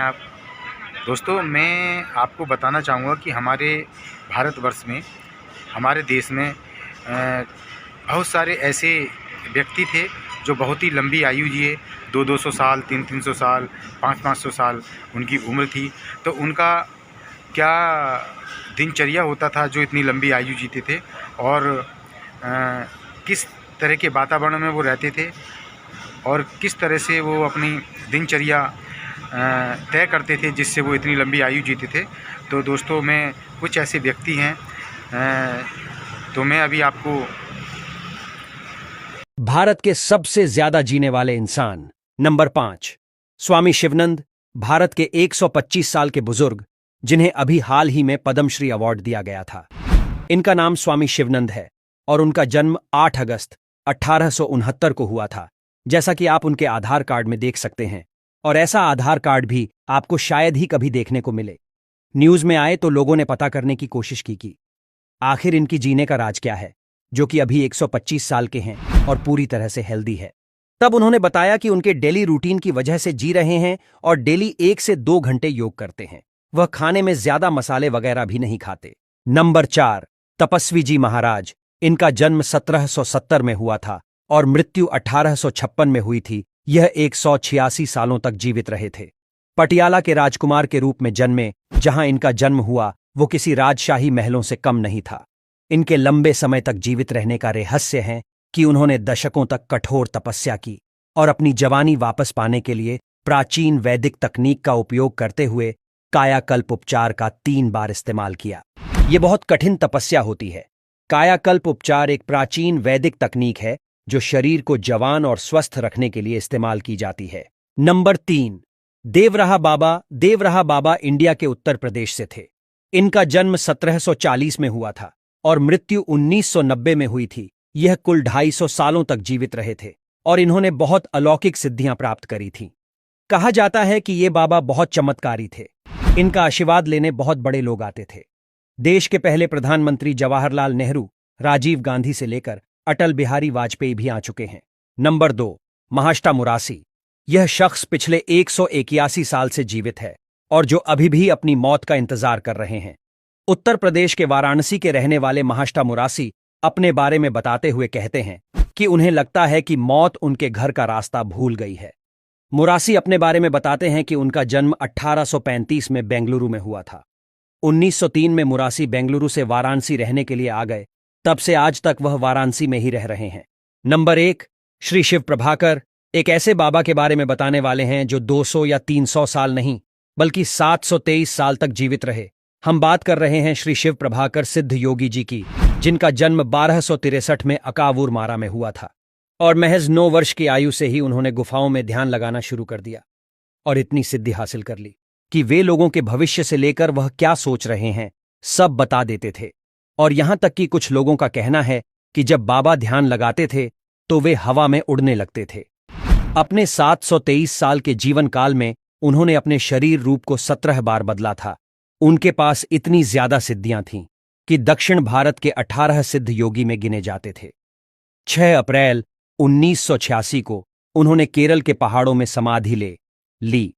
आप? दोस्तों, मैं आपको बताना चाहूँगा कि हमारे भारतवर्ष में, हमारे देश में बहुत सारे ऐसे व्यक्ति थे जो बहुत ही लंबी आयु जिए। 200-200 साल, 300-300 साल, 500-500 साल उनकी उम्र थी। तो उनका क्या दिनचर्या होता था जो इतनी लंबी आयु जीते थे, और किस तरह के वातावरण में वो रहते थे, और किस तरह से वो अपनी दिनचर्या तय करते थे जिससे वो इतनी लंबी आयु जीते थे। तो दोस्तों, मैं कुछ ऐसे व्यक्ति हैं, तो मैं अभी आपको भारत के सबसे ज्यादा जीने वाले इंसान नंबर 5, स्वामी शिवानंद। भारत के 125 साल के बुजुर्ग जिन्हें अभी हाल ही में पद्मश्री अवार्ड दिया गया था। इनका नाम स्वामी शिवानंद है और उनका जन्म 8 अगस्त 1869 को हुआ था, जैसा कि आप उनके आधार कार्ड में देख सकते हैं। और ऐसा आधार कार्ड भी आपको शायद ही कभी देखने को मिले। न्यूज में आए तो लोगों ने पता करने की कोशिश की कि आखिर इनकी जीने का राज क्या है, जो कि अभी 125 साल के हैं और पूरी तरह से हेल्दी है। तब उन्होंने बताया कि उनके डेली रूटीन की वजह से जी रहे हैं और डेली 1 से 2 घंटे योग करते हैं। वह खाने में ज्यादा मसाले वगैरह भी नहीं खाते। नंबर 4, तपस्वी जी महाराज। इनका जन्म 1770 में हुआ था और मृत्यु 1856 में हुई थी। यह 186 सालों तक जीवित रहे थे। पटियाला के राजकुमार के रूप में जन्मे। जहां इनका जन्म हुआ वो किसी राजशाही महलों से कम नहीं था। इनके लंबे समय तक जीवित रहने का रहस्य है कि उन्होंने दशकों तक कठोर तपस्या की और अपनी जवानी वापस पाने के लिए प्राचीन वैदिक तकनीक का उपयोग करते हुए कायाकल्प उपचार का 3 बार इस्तेमाल किया। ये बहुत कठिन तपस्या होती है। कायाकल्प उपचार एक प्राचीन वैदिक तकनीक है जो शरीर को जवान और स्वस्थ रखने के लिए इस्तेमाल की जाती है। नंबर 3, देवराहा बाबा। देवराहा बाबा इंडिया के उत्तर प्रदेश से थे। इनका जन्म 1740 में हुआ था और मृत्यु 1990 में हुई थी। यह कुल 250 सालों तक जीवित रहे थे और इन्होंने बहुत अलौकिक सिद्धियां प्राप्त करी थीं। कहा जाता है कि ये बाबा बहुत चमत्कारी थे। इनका आशीर्वाद लेने बहुत बड़े लोग आते थे। देश के पहले प्रधानमंत्री जवाहरलाल नेहरू, राजीव गांधी से लेकर अटल बिहारी वाजपेयी भी आ चुके हैं। नंबर 2, महाष्टा मुरासी। यह शख्स पिछले 181 साल से जीवित है और जो अभी भी अपनी मौत का इंतजार कर रहे हैं। उत्तर प्रदेश के वाराणसी के रहने वाले महाष्टा मुरासी अपने बारे में बताते हुए कहते हैं कि उन्हें लगता है कि मौत उनके घर का रास्ता भूल गई है। मुरासी अपने बारे में बताते हैं कि उनका जन्म 1835 में बेंगलुरु में हुआ था। 1903 में मुरासी बेंगलुरु से वाराणसी रहने के लिए आ गए। तब से आज तक वह वाराणसी में ही रह रहे हैं। नंबर 1, श्री शिव प्रभाकर। एक ऐसे बाबा के बारे में बताने वाले हैं जो 200 या 300 साल नहीं बल्कि 723 साल तक जीवित रहे। हम बात कर रहे हैं श्री शिव प्रभाकर सिद्ध योगी जी की, जिनका जन्म 1263 में अकावूर मारा में हुआ था और महज 9 वर्ष की आयु से ही उन्होंने गुफाओं में ध्यान लगाना शुरू कर दिया और इतनी सिद्धि हासिल कर ली कि वे लोगों के भविष्य से लेकर वह क्या सोच रहे हैं सब बता देते थे। और यहां तक कि कुछ लोगों का कहना है कि जब बाबा ध्यान लगाते थे तो वे हवा में उड़ने लगते थे। अपने 723 साल के जीवन काल में उन्होंने अपने शरीर रूप को 17 बार बदला था। उनके पास इतनी ज्यादा सिद्धियां थीं कि दक्षिण भारत के 18 सिद्ध योगी में गिने जाते थे। 6 अप्रैल 1986 को उन्होंने केरल के पहाड़ों में समाधि ले ली